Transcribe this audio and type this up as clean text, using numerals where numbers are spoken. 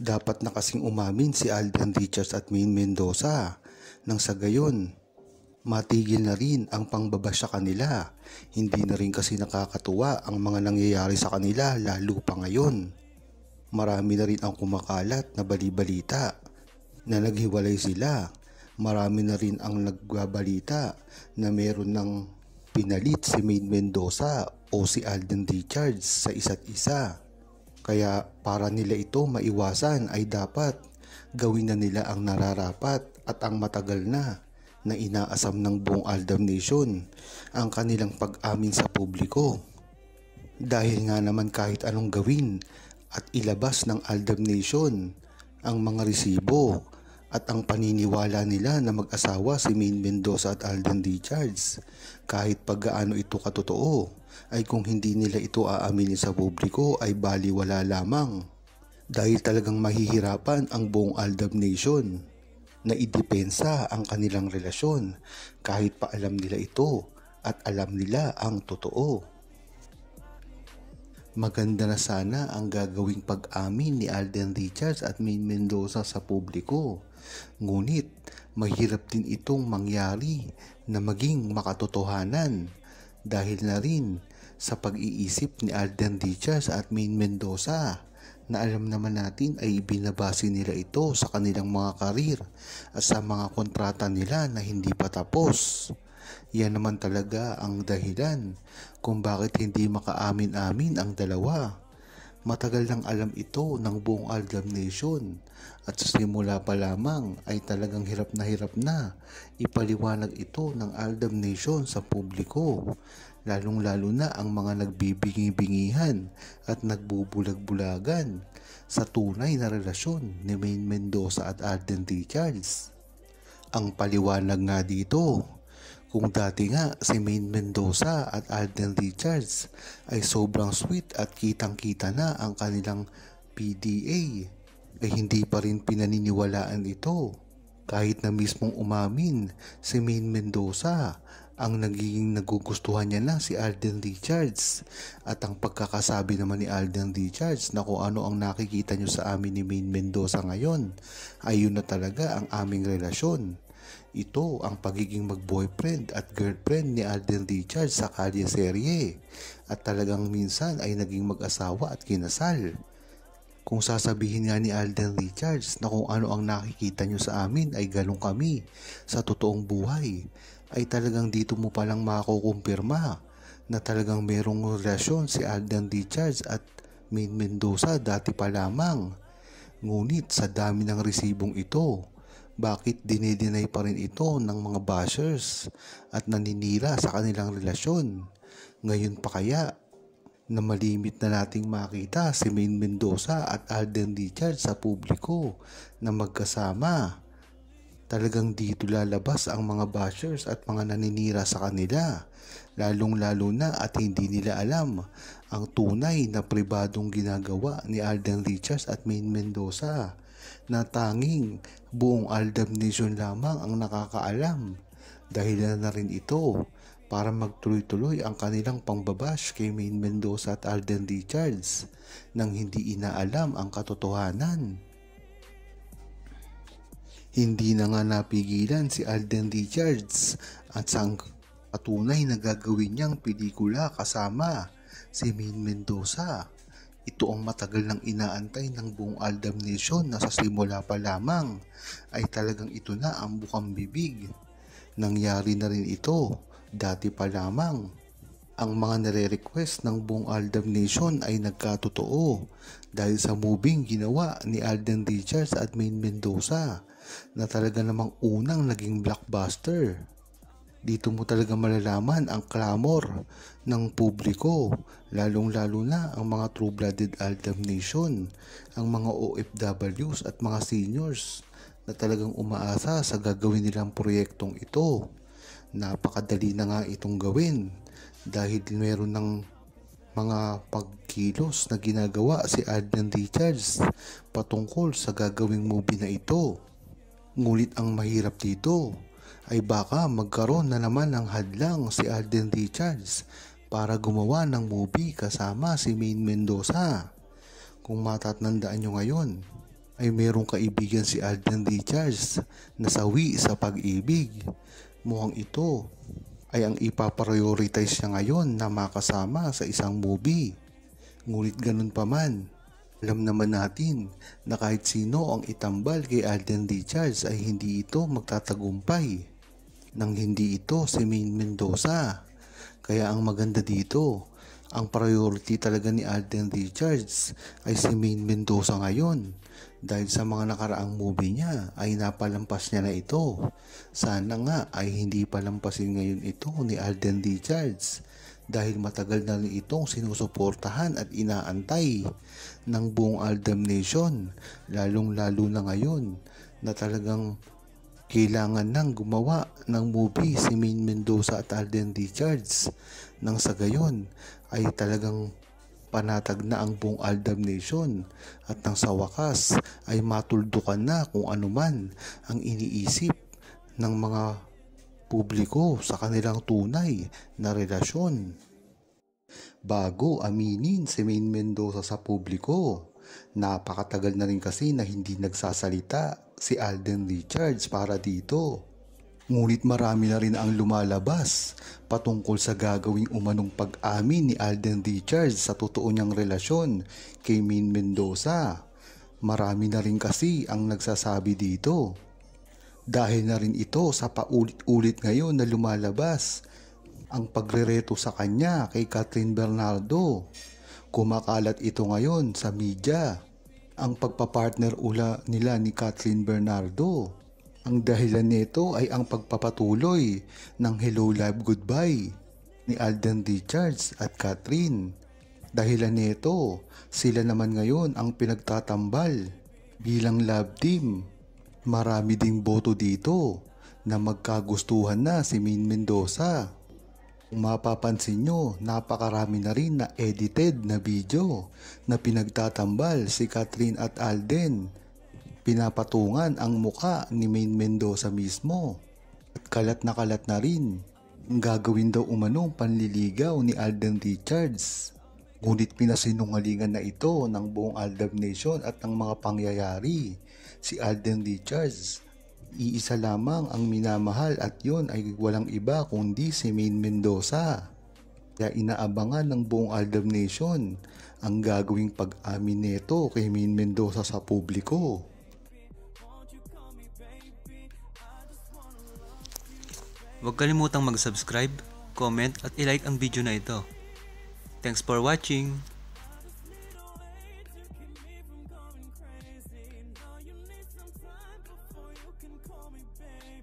Dapat na kasing umamin si Alden Richards at Maine Mendoza nang sa gayon matigil na rin ang pangbaba sa kanila. Hindi na rin kasi nakakatuwa ang mga nangyayari sa kanila, lalo pa ngayon. Marami na rin ang kumakalat na bali-balita na naghiwalay sila. Marami na rin ang nagbabalita na meron ng pinalit si Maine Mendoza o si Alden Richards sa isa't isa. Kaya para nila ito maiwasan ay dapat gawin na nila ang nararapat at ang matagal na inaasam ng buong Aldab Nation, ang kanilang pag-amin sa publiko. Dahil nga naman kahit anong gawin at ilabas ng Aldab Nation ang mga resibo at ang paniniwala nila na mag-asawa si Maine Mendoza at Alden Richards, kahit paggaano ito katotoo, ay kung hindi nila ito aaminin sa publiko ay baliwala lamang. Dahil talagang mahihirapan ang buong Aldab Nation na idepensa ang kanilang relasyon kahit pa alam nila ito at alam nila ang totoo. Maganda na sana ang gagawing pag-amin ni Alden Richards at Maine Mendoza sa publiko. Ngunit mahirap din itong mangyari na maging makatotohanan dahil na rin sa pag-iisip ni Alden Richards at Maine Mendoza na alam naman natin ay binabase nila ito sa kanilang mga karir at sa mga kontrata nila na hindi pa tapos. Yan naman talaga ang dahilan kung bakit hindi makaamin-amin ang dalawa. Matagal nang alam ito ng buong Aldab Nation at sa simula pa lamang ay talagang hirap na ipaliwanag ito ng Aldab Nation sa publiko. Lalong-lalo na ang mga nagbibingi-bingihan at nagbubulag-bulagan sa tunay na relasyon ni Maine Mendoza at Alden Richards. Ang paliwanag nga dito, kung dati nga si Maine Mendoza at Alden Richards ay sobrang sweet at kitang-kita na ang kanilang PDA, ay hindi pa rin pinaniniwalaan ito. Kahit na mismong umamin si Maine Mendoza ang nagiging nagugustuhan niya na si Alden Richards at ang pagkakasabi naman ni Alden Richards na kung ano ang nakikita niyo sa amin ni Maine Mendoza ngayon ay yun na talaga ang aming relasyon. Ito ang pagiging mag-boyfriend at girlfriend ni Alden Richards sa kalye serye at talagang minsan ay naging mag-asawa at kinasal. Kung sasabihin nga ni Alden Richards na kung ano ang nakikita nyo sa amin ay ganun kami sa totoong buhay, ay talagang dito mo palang makukumpirma na talagang merong relasyon si Alden Richards at Maine Mendoza dati pa lamang. Ngunit sa dami ng resibong ito, bakit dinideny pa rin ito ng mga bashers at naninira sa kanilang relasyon? Ngayon pa kaya na malimit na nating makita si Maine Mendoza at Alden Richards sa publiko na magkasama? Talagang dito lalabas ang mga bashers at mga naninira sa kanila, lalong-lalo na at hindi nila alam ang tunay na pribadong ginagawa ni Alden Richards at Maine Mendoza na tanging buong Aldab Nation lamang ang nakakaalam. Dahilan na rin ito para magtuloy-tuloy ang kanilang pangbabash kay Maine Mendoza at Alden Richards nang hindi inaalam ang katotohanan. Hindi na nga napigilan si Alden Richards at sa patunay na gagawin niyang pelikula kasama si Maine Mendoza. Ito ang matagal nang inaantay ng buong Aldab Nation na sa simula pa lamang ay talagang ito na ang bukang bibig. Nangyari na rin ito dati pa lamang. Ang mga nare-request ng buong Aldab Nation ay nagkatotoo dahil sa moving ginawa ni Alden Richards at Maine Mendoza na talaga namang unang naging blockbuster. Dito mo talaga malalaman ang clamor ng publiko, lalong-lalo na ang mga true-blooded Aldab Nation, ang mga OFWs at mga seniors na talagang umaasa sa gagawin nilang proyektong ito. Napakadali na nga itong gawin dahil meron ng mga pagkilos na ginagawa si Alden Richards patungkol sa gagawing movie na ito. Ngunit ang mahirap dito ay baka magkaroon na naman ng hadlang si Alden Richards para gumawa ng movie kasama si Maine Mendoza. Kung matatandaan nyo ngayon, ay merong kaibigan si Alden Richards na sawi sa pag-ibig. Mukhang ito ay ang ipaprioritize niya ngayon na makasama sa isang movie. Ngunit ganun pa man, alam naman natin na kahit sino ang itambal kay Alden Richards ay hindi ito magtatagumpay. Nang hindi ito si Maine Mendoza. Kaya ang maganda dito, ang priority talaga ni Alden Richards ay si Maine Mendoza ngayon. Dahil sa mga nakaraang movie niya ay napalampas niya na ito. Sana nga ay hindi palampasin ngayon ito ni Alden Richards. Dahil matagal na rin itong sinusuportahan at inaantay ng buong Aldam Nation. Lalong lalo na ngayon na talagang kailangan nang gumawa ng movie si Maine Mendoza at Alden Richards. Nang sa gayon ay talagang panatag na ang buong Aldam Nation at nang sa wakas ay matuldukan na kung anuman ang iniisip ng mga publiko sa kanilang tunay na relasyon. Bago aminin si Maine Mendoza sa publiko, napakatagal na rin kasi na hindi nagsasalita si Alden Richards para dito. Ngunit marami na rin ang lumalabas patungkol sa gagawing umanong pag-amin ni Alden Richards sa totoo niyang relasyon kay Maine Mendoza. Marami na rin kasi ang nagsasabi dito. Dahil na rin ito sa paulit-ulit ngayon na lumalabas ang pagrereto sa kanya kay Kathryn Bernardo. Kumakalat ito ngayon sa media. Ang pagpapartner ula nila ni Kathryn Bernardo. Ang dahilan nito ay ang pagpapatuloy ng Hello Love Goodbye ni Alden Richards at Kathryn. Dahilan nito, sila naman ngayon ang pinagtatambal bilang love team. Marami ding boto dito na magkagustuhan na si Maine Mendoza. Kung mapapansin nyo, napakarami na rin na edited na video na pinagtatambal si Kathryn at Alden. Pinapatungan ang muka ni Maine Mendoza mismo. At kalat na rin ang gagawin daw umanong panliligaw ni Alden Richards. Ngunit pinasinungalingan na ito ng buong Aldam Nation at ng mga pangyayari. Si Alden Richards, iisa lamang ang minamahal at yon ay walang iba kundi si Maine Mendoza. Kaya inaabangan ng buong Aldam Nation ang gagawing pag-amin nito kay Maine Mendoza sa publiko. Huwag kalimutang mag-subscribe, comment at ilike ang video na ito. Thanks for watching! Crazy, now you need some time before you can call me baby.